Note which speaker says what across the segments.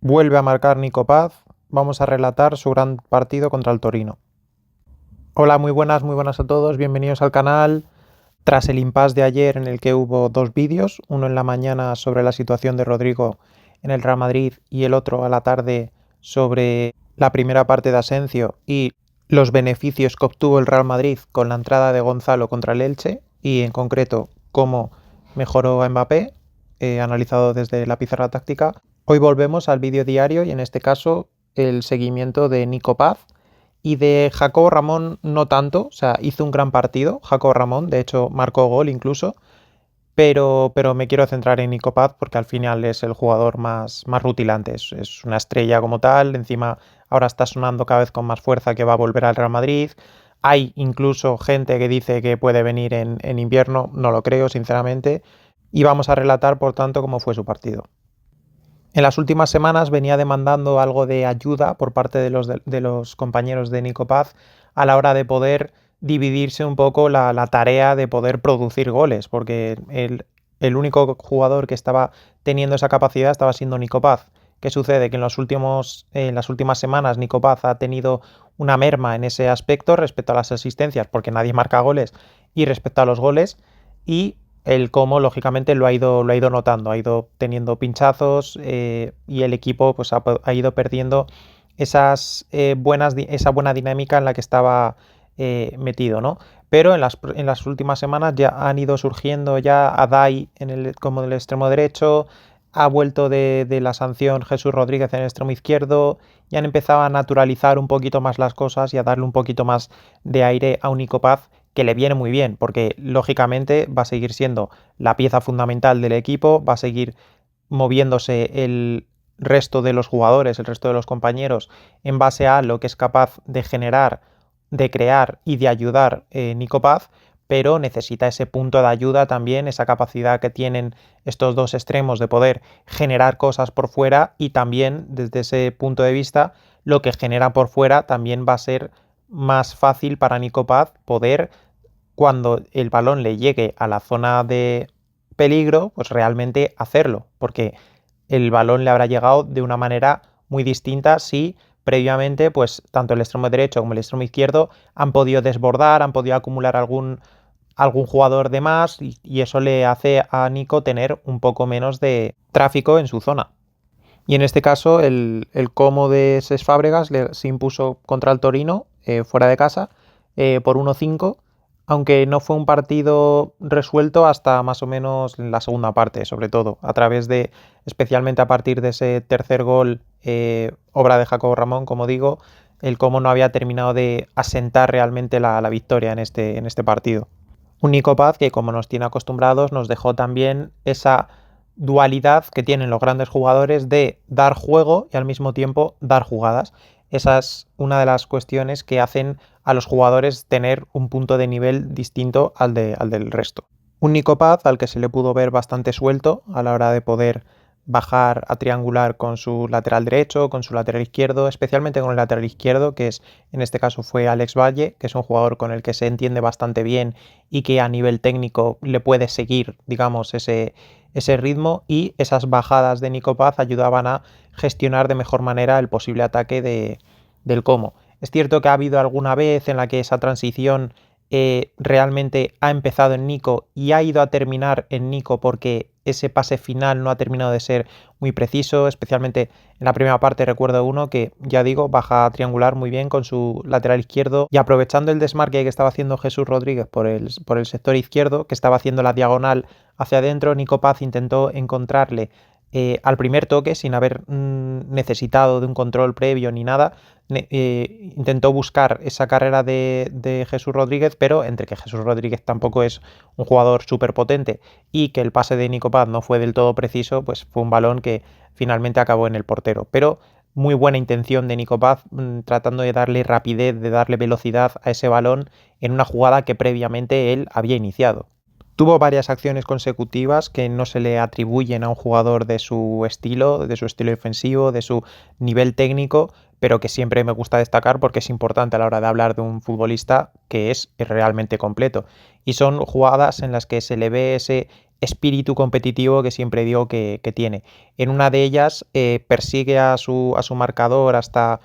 Speaker 1: Vuelve a marcar Nico Paz. Vamos a relatar su gran partido contra el Torino. Hola, muy buenas a todos. Bienvenidos al canal. Tras el impasse de ayer en el que hubo dos vídeos, uno en la mañana sobre la situación de Rodrigo en el Real Madrid y el otro a la tarde sobre la primera parte de Asensio y los beneficios que obtuvo el Real Madrid con la entrada de Gonzalo contra el Elche y en concreto cómo mejoró a Mbappé, analizado desde la pizarra táctica. Hoy volvemos al vídeo diario y en este caso el seguimiento de Nico Paz y de Jacobo Ramón no tanto, o sea, hizo un gran partido Jacobo Ramón, de hecho marcó gol incluso, pero me quiero centrar en Nico Paz porque al final es el jugador más rutilante, es una estrella como tal, encima ahora está sonando cada vez con más fuerza que va a volver al Real Madrid. Hay incluso gente que dice que puede venir en invierno, no lo creo sinceramente, y vamos a relatar por tanto cómo fue su partido. En las últimas semanas venía demandando algo de ayuda por parte de los compañeros de Nico Paz a la hora de poder dividirse un poco la tarea de poder producir goles, porque el único jugador que estaba teniendo esa capacidad estaba siendo Nico Paz. ¿Qué sucede? Que en las últimas semanas Nico Paz ha tenido una merma en ese aspecto respecto a las asistencias, porque nadie marca goles, y respecto a los goles, y el cómo lógicamente lo ha ido notando, ha ido teniendo pinchazos y el equipo pues ha ido perdiendo esa buena dinámica en la que estaba metido, ¿no? Pero en las últimas semanas ya han ido surgiendo ya Adai como del extremo derecho, ha vuelto de la sanción Jesús Rodríguez en el extremo izquierdo y han empezado a naturalizar un poquito más las cosas y a darle un poquito más de aire a un Nico Paz que le viene muy bien, porque lógicamente va a seguir siendo la pieza fundamental del equipo, va a seguir moviéndose el resto de los jugadores, el resto de los compañeros, en base a lo que es capaz de generar, de crear y de ayudar Nico Paz, pero necesita ese punto de ayuda también, esa capacidad que tienen estos dos extremos de poder generar cosas por fuera y también desde ese punto de vista lo que genera por fuera también va a ser más fácil para Nico Paz poder cuando el balón le llegue a la zona de peligro, pues realmente hacerlo, porque el balón le habrá llegado de una manera muy distinta si previamente, pues tanto el extremo derecho como el extremo izquierdo han podido desbordar, han podido acumular algún jugador de más y eso le hace a Nico tener un poco menos de tráfico en su zona. Y en este caso el Como de Cesc Fábregas se impuso contra el Torino fuera de casa por 1-5, aunque no fue un partido resuelto hasta más o menos la segunda parte, sobre todo, a través de, especialmente a partir de ese tercer gol, obra de Jacobo Ramón, como digo, el Como no había terminado de asentar realmente la victoria en este partido. Un Nico Paz que, como nos tiene acostumbrados, nos dejó también esa dualidad que tienen los grandes jugadores de dar juego y al mismo tiempo dar jugadas. Esa es una de las cuestiones que hacen a los jugadores tener un punto de nivel distinto al del resto. Un Nico Paz al que se le pudo ver bastante suelto a la hora de poder bajar a triangular con su lateral derecho, con su lateral izquierdo, especialmente con el lateral izquierdo, que es en este caso fue Alex Valle, que es un jugador con el que se entiende bastante bien y que a nivel técnico le puede seguir, digamos, ese ritmo, y esas bajadas de Nico Paz ayudaban a gestionar de mejor manera el posible ataque del Como. Es cierto que ha habido alguna vez en la que esa transición realmente ha empezado en Nico y ha ido a terminar en Nico porque ese pase final no ha terminado de ser muy preciso, especialmente en la primera parte recuerdo uno que, ya digo, baja a triangular muy bien con su lateral izquierdo y aprovechando el desmarque que estaba haciendo Jesús Rodríguez por el sector izquierdo, que estaba haciendo la diagonal hacia adentro, Nico Paz intentó encontrarle al primer toque sin haber necesitado de un control previo ni nada. Intentó buscar esa carrera de Jesús Rodríguez, pero entre que Jesús Rodríguez tampoco es un jugador súper potente y que el pase de Nico Paz no fue del todo preciso, pues fue un balón que finalmente acabó en el portero. Pero muy buena intención de Nico Paz tratando de darle rapidez, de darle velocidad a ese balón en una jugada que previamente él había iniciado. Tuvo varias acciones consecutivas que no se le atribuyen a un jugador de su estilo defensivo, de su nivel técnico, pero que siempre me gusta destacar porque es importante a la hora de hablar de un futbolista que es realmente completo. Y son jugadas en las que se le ve ese espíritu competitivo que siempre digo que tiene. En una de ellas persigue a su marcador hasta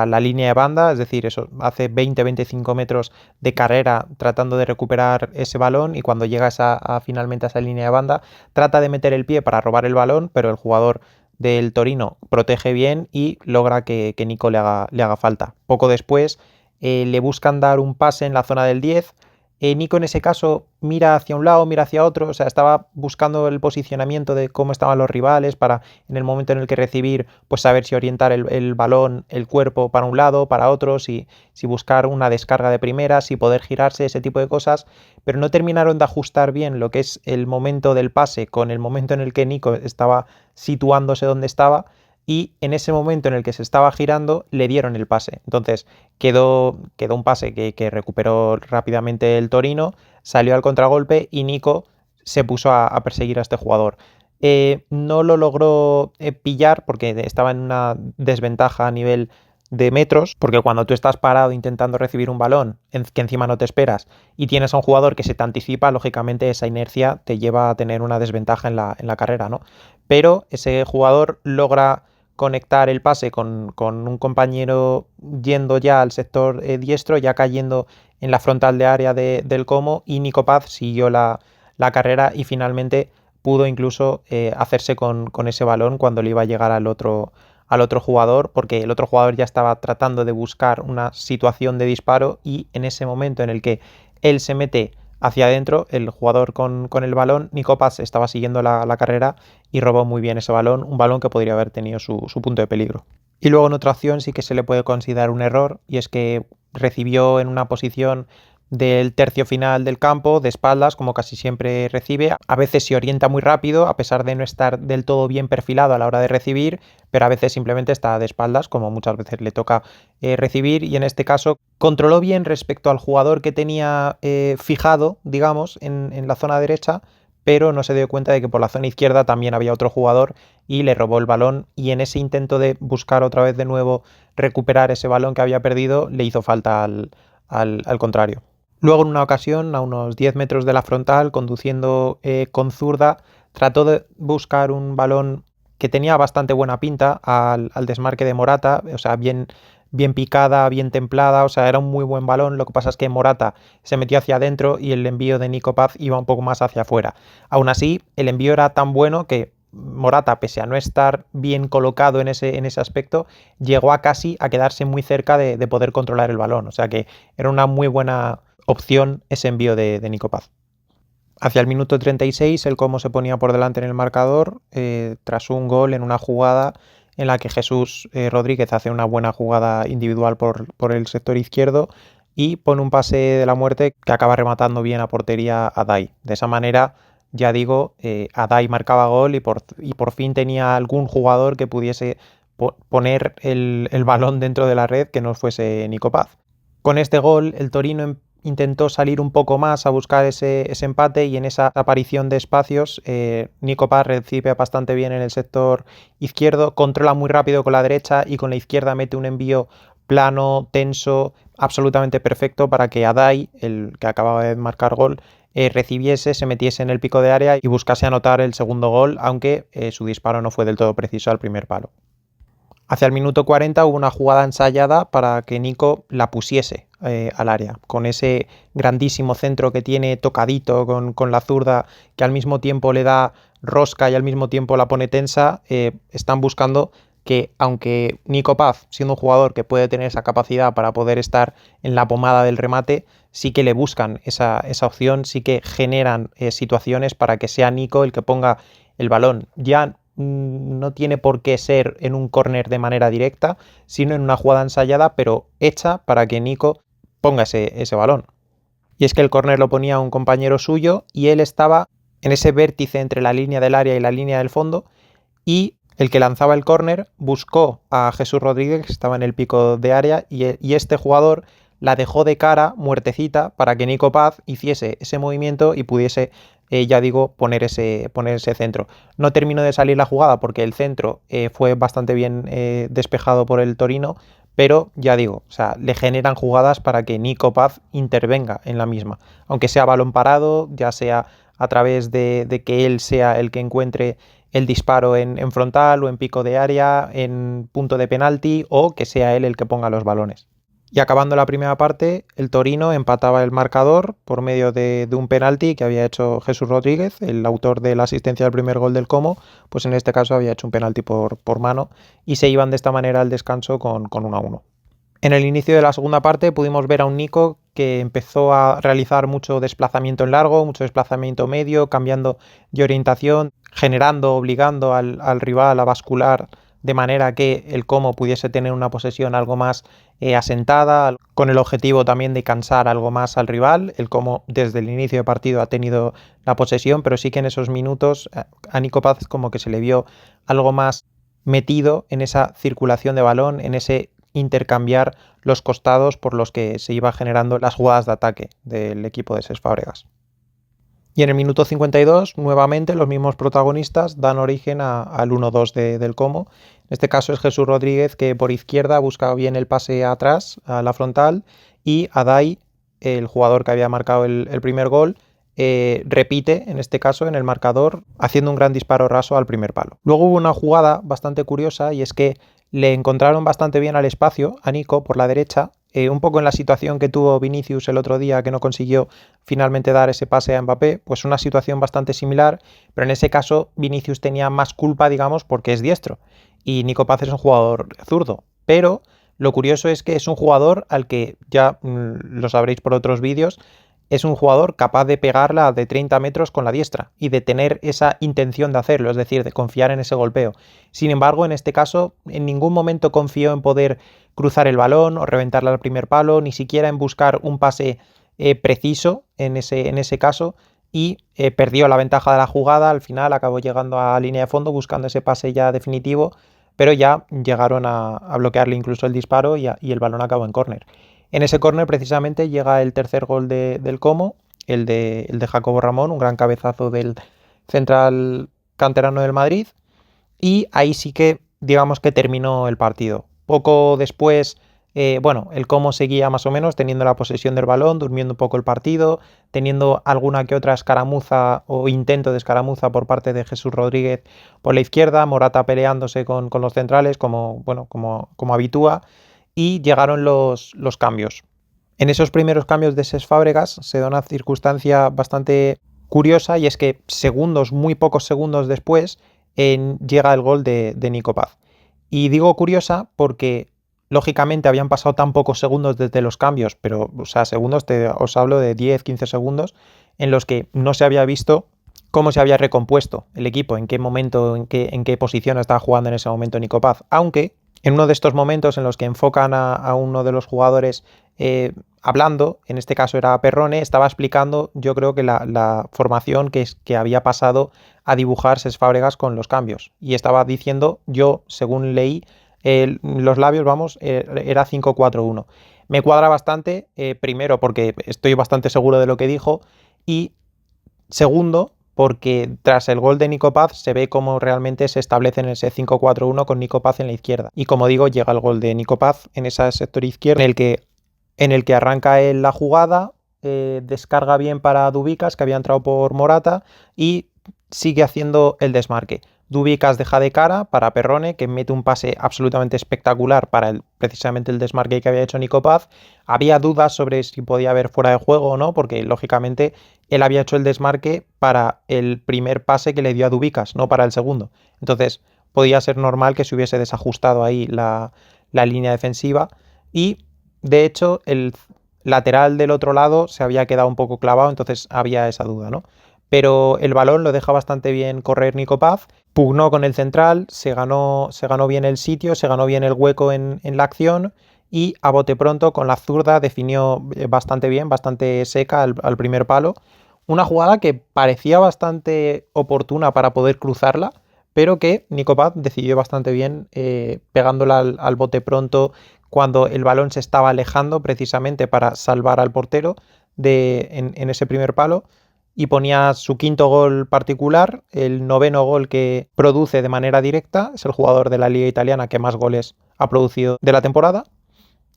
Speaker 1: la línea de banda, es decir, eso hace 20-25 metros de carrera tratando de recuperar ese balón, y cuando llegas finalmente a esa línea de banda trata de meter el pie para robar el balón, pero el jugador del Torino protege bien y logra que Nico le haga falta. Poco después le buscan dar un pase en la zona del 10. Nico en ese caso mira hacia un lado, mira hacia otro, o sea, estaba buscando el posicionamiento de cómo estaban los rivales para en el momento en el que recibir, pues saber si orientar el balón, el cuerpo para un lado, para otro, si buscar una descarga de primera, si poder girarse, ese tipo de cosas, pero no terminaron de ajustar bien lo que es el momento del pase con el momento en el que Nico estaba situándose donde estaba, y en ese momento en el que se estaba girando le dieron el pase. Entonces quedó un pase que recuperó rápidamente el Torino, salió al contragolpe y Nico se puso a perseguir a este jugador. No lo logró pillar porque estaba en una desventaja a nivel de metros, porque cuando tú estás parado intentando recibir un balón que encima no te esperas y tienes a un jugador que se te anticipa, lógicamente esa inercia te lleva a tener una desventaja en la carrera, ¿no? Pero ese jugador logra conectar el pase con un compañero yendo ya al sector diestro, ya cayendo en la frontal de área del Como, y Nico Paz siguió la carrera y finalmente pudo incluso hacerse con ese balón cuando le iba a llegar al otro jugador, porque el otro jugador ya estaba tratando de buscar una situación de disparo, y en ese momento en el que él se mete hacia adentro, el jugador con el balón, Nico Paz estaba siguiendo la carrera y robó muy bien ese balón, un balón que podría haber tenido su punto de peligro. Y luego en otra acción sí que se le puede considerar un error, y es que recibió en una posición del tercio final del campo, de espaldas, como casi siempre recibe. A veces se orienta muy rápido, a pesar de no estar del todo bien perfilado a la hora de recibir, pero a veces simplemente está de espaldas, como muchas veces le toca recibir, y en este caso controló bien respecto al jugador que tenía fijado, digamos, en la zona derecha, pero no se dio cuenta de que por la zona izquierda también había otro jugador y le robó el balón, y en ese intento de buscar otra vez de nuevo recuperar ese balón que había perdido, le hizo falta al contrario. Luego, en una ocasión, a unos 10 metros de la frontal, conduciendo con zurda, trató de buscar un balón que tenía bastante buena pinta al desmarque de Morata, o sea, bien picada, bien templada, o sea, era un muy buen balón. Lo que pasa es que Morata se metió hacia adentro y el envío de Nico Paz iba un poco más hacia afuera. Aún así, el envío era tan bueno que Morata, pese a no estar bien colocado en ese aspecto, llegó a casi a quedarse muy cerca de poder controlar el balón. O sea que era una muy buena opción ese envío de Nico Paz. Hacia el minuto 36, el Como se ponía por delante en el marcador tras un gol en una jugada en la que Jesús Rodríguez hace una buena jugada individual por el sector izquierdo y pone un pase de la muerte que acaba rematando bien a portería a Dai. De esa manera, ya digo, Adai marcaba gol y por fin tenía algún jugador que pudiese poner el balón dentro de la red que no fuese Nico Paz. Con este gol, el Torino intentó salir un poco más a buscar ese empate, y en esa aparición de espacios Nico Paz recibe bastante bien en el sector izquierdo, controla muy rápido con la derecha y con la izquierda mete un envío plano, tenso, absolutamente perfecto para que Adai, el que acababa de marcar gol, recibiese, se metiese en el pico de área y buscase anotar el segundo gol, aunque su disparo no fue del todo preciso al primer palo. Hacia el minuto 40 hubo una jugada ensayada para que Nico la pusiese al área, con ese grandísimo centro que tiene tocadito con la zurda, que al mismo tiempo le da rosca y al mismo tiempo la pone tensa. Están buscando que, aunque Nico Paz, siendo un jugador que puede tener esa capacidad para poder estar en la pomada del remate, sí que le buscan esa opción, sí que generan situaciones para que sea Nico el que ponga el balón. Ya no tiene por qué ser en un córner de manera directa, sino en una jugada ensayada, pero hecha para que Nico ponga ese balón. Y es que el córner lo ponía un compañero suyo y él estaba en ese vértice entre la línea del área y la línea del fondo, y el que lanzaba el córner buscó a Jesús Rodríguez, que estaba en el pico de área, y este jugador la dejó de cara, muertecita, para que Nico Paz hiciese ese movimiento y pudiese, ya digo, poner ese centro. No terminó de salir la jugada porque el centro fue bastante bien despejado por el Torino, pero ya digo, o sea, le generan jugadas para que Nico Paz intervenga en la misma, aunque sea balón parado, ya sea a través de que él sea el que encuentre el disparo en frontal o en pico de área, en punto de penalti, o que sea él el que ponga los balones. Y acabando la primera parte, el Torino empataba el marcador por medio de un penalti que había hecho Jesús Rodríguez, el autor de la asistencia del primer gol del Como, pues en este caso había hecho un penalti por mano, y se iban de esta manera al descanso con 1-1. En el inicio de la segunda parte pudimos ver a un Nico que empezó a realizar mucho desplazamiento en largo, mucho desplazamiento medio, cambiando de orientación, generando, obligando al rival a bascular de manera que el Como pudiese tener una posesión algo más asentada, con el objetivo también de cansar algo más al rival. El Como desde el inicio de partido ha tenido la posesión, pero sí que en esos minutos a Nico Paz como que se le vio algo más metido en esa circulación de balón, en ese intercambiar los costados por los que se iba generando las jugadas de ataque del equipo de Cesc Fàbregas. Y en el minuto 52, nuevamente, los mismos protagonistas dan origen al 1-2 del Como. En este caso es Jesús Rodríguez, que por izquierda busca bien el pase atrás, a la frontal, y Adai, el jugador que había marcado el primer gol, repite, en este caso, en el marcador, haciendo un gran disparo raso al primer palo. Luego hubo una jugada bastante curiosa, y es que le encontraron bastante bien al espacio a Nico por la derecha, un poco en la situación que tuvo Vinicius el otro día, que no consiguió finalmente dar ese pase a Mbappé, pues una situación bastante similar, pero en ese caso Vinicius tenía más culpa, digamos, porque es diestro, y Nico Paz es un jugador zurdo, pero lo curioso es que es un jugador al que ya lo sabréis por otros vídeos, es un jugador capaz de pegarla de 30 metros con la diestra y de tener esa intención de hacerlo, es decir, de confiar en ese golpeo. Sin embargo, en este caso, en ningún momento confió en poder cruzar el balón o reventarla al primer palo, ni siquiera en buscar un pase preciso en ese caso, y perdió la ventaja de la jugada. Al final acabó llegando a línea de fondo buscando ese pase ya definitivo, pero ya llegaron a bloquearle incluso el disparo y el balón acabó en córner. En ese córner precisamente llega el tercer gol del Como, el de Jacobo Ramón, un gran cabezazo del central canterano del Madrid, y ahí sí que digamos que terminó el partido. Poco después, el Como seguía más o menos teniendo la posesión del balón, durmiendo un poco el partido, teniendo alguna que otra escaramuza o intento de escaramuza por parte de Jesús Rodríguez por la izquierda, Morata peleándose con los centrales como habitúa, y llegaron los cambios. En esos primeros cambios de Cesc Fàbregas se da una circunstancia bastante curiosa, y es que muy pocos segundos después, llega el gol de Nico Paz. Y digo curiosa porque lógicamente habían pasado tan pocos segundos desde los cambios, pero segundos, os hablo de 10-15 segundos, en los que no se había visto cómo se había recompuesto el equipo, en qué momento, en qué posición estaba jugando en ese momento Nico Paz, aunque en uno de estos momentos en los que enfocan a uno de los jugadores hablando, en este caso era Perrone, estaba explicando, yo creo que la formación que había pasado a dibujar Cesc Fàbregas con los cambios, y estaba diciendo, yo según leí los labios, era 5-4-1. Me cuadra bastante, primero porque estoy bastante seguro de lo que dijo, y segundo porque tras el gol de Nico Paz se ve cómo realmente se establece en ese 5-4-1 con Nico Paz en la izquierda. Y como digo, llega el gol de Nico Paz en ese sector izquierdo en el que arranca él la jugada, descarga bien para Dubicas, que había entrado por Morata, y sigue haciendo el desmarque. Dubicas deja de cara para Perrone, que mete un pase absolutamente espectacular para precisamente el desmarque que había hecho Nico Paz. Había dudas sobre si podía haber fuera de juego o no, porque lógicamente él había hecho el desmarque para el primer pase que le dio a Dubicas, no para el segundo. Entonces podía ser normal que se hubiese desajustado ahí la línea defensiva, y de hecho el lateral del otro lado se había quedado un poco clavado, entonces había esa duda, ¿no? Pero el balón lo deja bastante bien correr Nico Paz, pugnó con el central, se ganó bien el sitio, se ganó bien el hueco en la acción, y a bote pronto con la zurda definió bastante bien, bastante seca al primer palo. Una jugada que parecía bastante oportuna para poder cruzarla, pero que Nico Paz decidió bastante bien pegándola al bote pronto cuando el balón se estaba alejando precisamente para salvar al portero en ese primer palo, y ponía su quinto gol particular, el noveno gol que produce de manera directa. Es el jugador de la Liga Italiana que más goles ha producido de la temporada,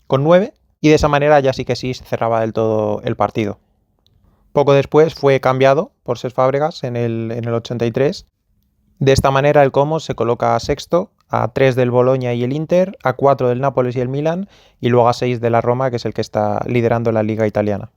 Speaker 1: con 9, y de esa manera ya sí que sí se cerraba del todo el partido. Poco después fue cambiado por Cesc Fàbregas en el 83. De esta manera el Como se coloca a sexto, a 3 del Bologna y el Inter, a 4 del Nápoles y el Milan, y luego a 6 de la Roma, que es el que está liderando la liga italiana.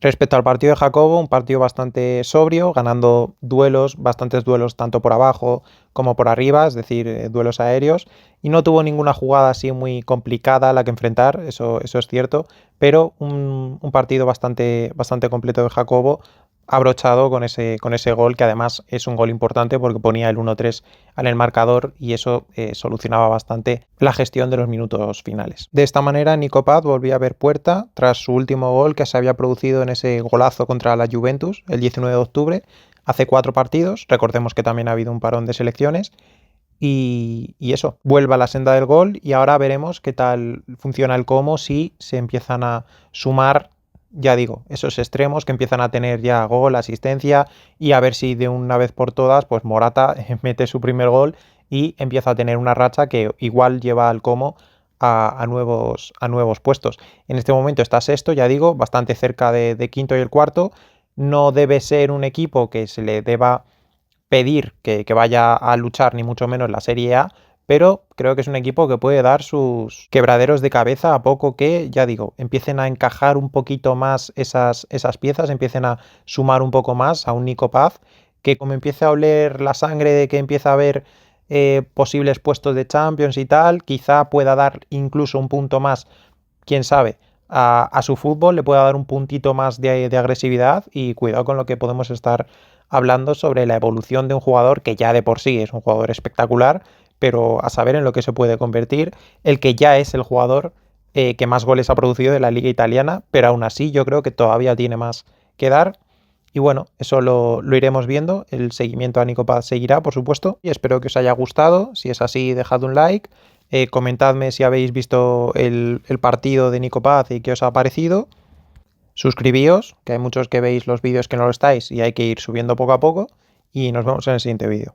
Speaker 1: Respecto al partido de Jacobo, un partido bastante sobrio, ganando duelos, bastantes duelos tanto por abajo como por arriba, es decir, duelos aéreos, y no tuvo ninguna jugada así muy complicada a la que enfrentar, eso es cierto, pero un partido bastante completo de Jacobo, abrochado con ese gol, que además es un gol importante porque ponía el 1-3 en el marcador y eso solucionaba bastante la gestión de los minutos finales. De esta manera, Nico Paz volvía a ver puerta tras su último gol, que se había producido en ese golazo contra la Juventus el 19 de octubre, hace 4 partidos. Recordemos que también ha habido un parón de selecciones. Y eso, vuelve a la senda del gol y ahora veremos qué tal funciona el Como si se empiezan a sumar, ya digo, esos extremos que empiezan a tener ya gol, asistencia, y a ver si de una vez por todas pues Morata mete su primer gol y empieza a tener una racha que igual lleva al Como a nuevos puestos. En este momento está sexto, ya digo, bastante cerca de quinto y el cuarto. No debe ser un equipo que se le deba pedir que vaya a luchar ni mucho menos la Serie A, pero creo que es un equipo que puede dar sus quebraderos de cabeza a poco que, ya digo, empiecen a encajar un poquito más esas piezas, empiecen a sumar un poco más a un Nico Paz, que como empiece a oler la sangre de que empieza a haber posibles puestos de Champions y tal, quizá pueda dar incluso un punto más, quién sabe, a su fútbol, le pueda dar un puntito más de agresividad, y cuidado con lo que podemos estar hablando sobre la evolución de un jugador que ya de por sí es un jugador espectacular, pero a saber en lo que se puede convertir, el que ya es el jugador que más goles ha producido de la liga italiana, pero aún así yo creo que todavía tiene más que dar. Y bueno, eso lo iremos viendo, el seguimiento a Nico Paz seguirá, por supuesto, y espero que os haya gustado. Si es así, dejad un like, comentadme si habéis visto el partido de Nico Paz y qué os ha parecido. Suscribíos, que hay muchos que veis los vídeos que no lo estáis y hay que ir subiendo poco a poco, y nos vemos en el siguiente vídeo.